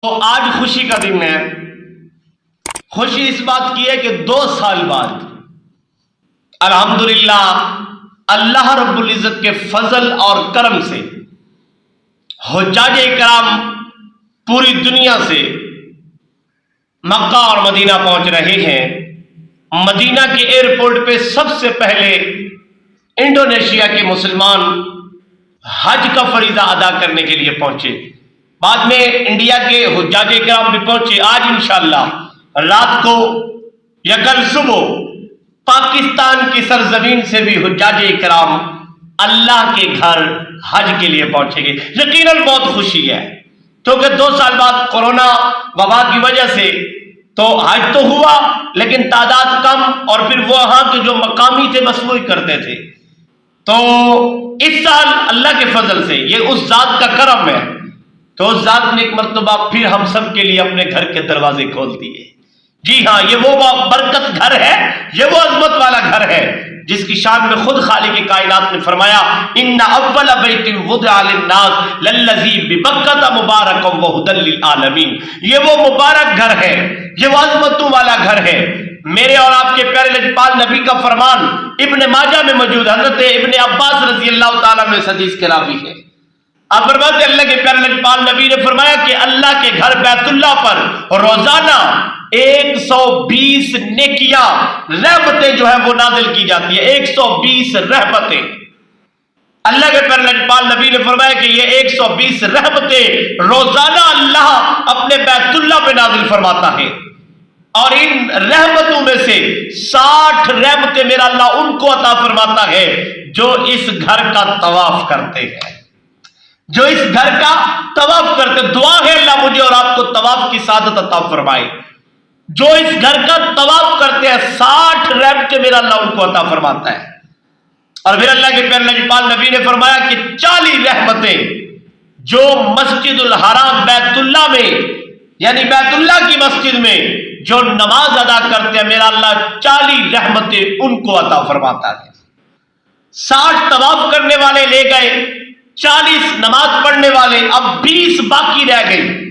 تو آج خوشی کا دن ہے۔ خوشی اس بات کی ہے کہ 2 سال بعد الحمدللہ اللہ رب العزت کے فضل اور کرم سے حجاج کرام پوری دنیا سے مکہ اور مدینہ پہنچ رہے ہیں۔ مدینہ کے ایئرپورٹ پہ سب سے پہلے انڈونیشیا کے مسلمان حج کا فریضہ ادا کرنے کے لیے پہنچے، بعد میں انڈیا کے حجاج کرام بھی پہنچے۔ آج انشاءاللہ رات کو یا کل صبح پاکستان کی سرزمین سے بھی حجاج کرام اللہ کے گھر حج کے لیے پہنچیں گے۔ یقیناً بہت خوشی ہے، کیونکہ 2 سال بعد کورونا وبا کی وجہ سے تو حج تو ہوا لیکن تعداد کم، اور پھر وہاں کے جو مقامی تھے بس وہی کرتے تھے۔ تو اس سال اللہ کے فضل سے یہ اس ذات کا کرم ہے، تو اس ذات نے ایک مرتبہ پھر ہم سب کے لیے اپنے گھر کے دروازے کھول دیے۔ جی ہاں، یہ وہ برکت گھر ہے، یہ وہ عظمت والا گھر ہے جس کی شان میں خود خالق کائنات نے فرمایا ان اول بیت وضع للناس للذی ببکۃ مبارکا وہدی للعالمین۔ یہ وہ مبارک گھر ہے، یہ وہ عظمتوں والا گھر ہے۔ میرے اور آپ کے پیارے لجپال نبی کا فرمان ابن ماجہ میں موجود، حضرت ابن عباس رضی اللہ تعالیٰ میں اس حدیث کے راوی ہے۔ آپ فرماتے ہیں اللہ کے پیارے لجپال نبی نے فرمایا کہ اللہ کے گھر بیت اللہ پر روزانہ 120 نیکیاں رحمتیں جو ہے وہ نازل کی جاتی ہے۔ 120 رحمتیں اللہ کے پیارے لجپال نبی نے فرمایا کہ یہ 120 رحمتیں روزانہ اللہ اپنے بیت اللہ پہ نازل فرماتا ہے، اور ان رحمتوں میں سے 60 رحمتیں میرا اللہ ان کو عطا فرماتا ہے جو اس گھر کا طواف کرتے ہیں، جو اس گھر کا طواف کرتے۔ دعا ہے اللہ مجھے اور آپ کو طواف کی سعادت عطا فرمائے۔ جو اس گھر کا طواف کرتے ہیں 60 رحمتیں میرا اللہ ان کو عطا فرماتا ہے۔ اور پھر اللہ کے پیارے لجپال نبی نے فرمایا کہ 40 رحمتیں جو مسجد الحرام بیت اللہ میں، یعنی بیت اللہ کی مسجد میں جو نماز ادا کرتے ہیں میرا اللہ 40 رحمتیں ان کو عطا فرماتا ہے۔ 60 طواف کرنے والے لے گئے، 40 نماز پڑھنے والے، اب 20 باقی رہ گئی۔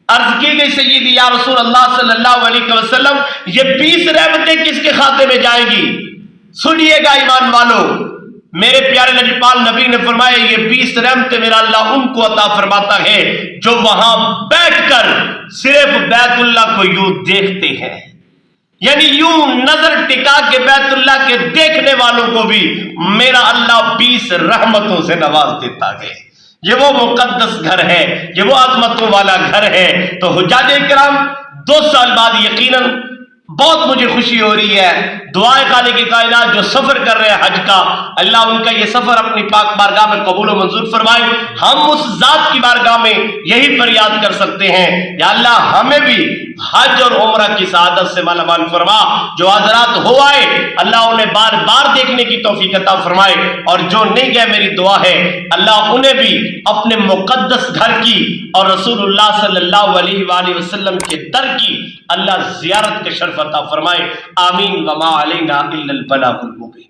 عرض کی گئی سیدی یا رسول اللہ صلی اللہ علیہ وسلم یہ 20 رحمتیں کس کے کھاتے میں جائیں گی؟ سنیے گا ایمان والو، میرے پیارے لجپال نبی نے فرمایا یہ 20 رحمتیں میرا اللہ ان کو عطا فرماتا ہے جو وہاں بیٹھ کر صرف بیت اللہ کو یوں دیکھتے ہیں، یعنی یوں نظر ٹکا کے بیت اللہ کے دیکھنے والوں کو بھی میرا اللہ 20 رحمتوں سے نواز دیتا ہے۔ یہ وہ مقدس گھر ہے، یہ وہ عظمتوں والا گھر ہے۔ تو حجاج کرام 2 سال بعد یقیناً بہت مجھے خوشی ہو رہی ہے۔ دعائے خالق کائنات جو سفر کر رہے ہیں حج کا، اللہ ان کا یہ سفر اپنی پاک بارگاہ میں قبول و منظور فرمائے۔ ہم اس ذات کی بارگاہ میں یہی فریاد کر سکتے ہیں یا اللہ ہمیں بھی حج اور عمرہ کی سعادت سے مالا مال فرما۔ جو حضرات ہو آئے اللہ انہیں بار بار دیکھنے کی توفیق عطا فرمائے، اور جو نہیں گئے میری دعا ہے اللہ انہیں بھی اپنے مقدس گھر کی اور رسول اللہ صلی اللہ علیہ وآلہ وسلم کے در کی اللہ زیارت کے شرف عطا فرمائے۔ آمین وما علینا الا البلاغ المبین۔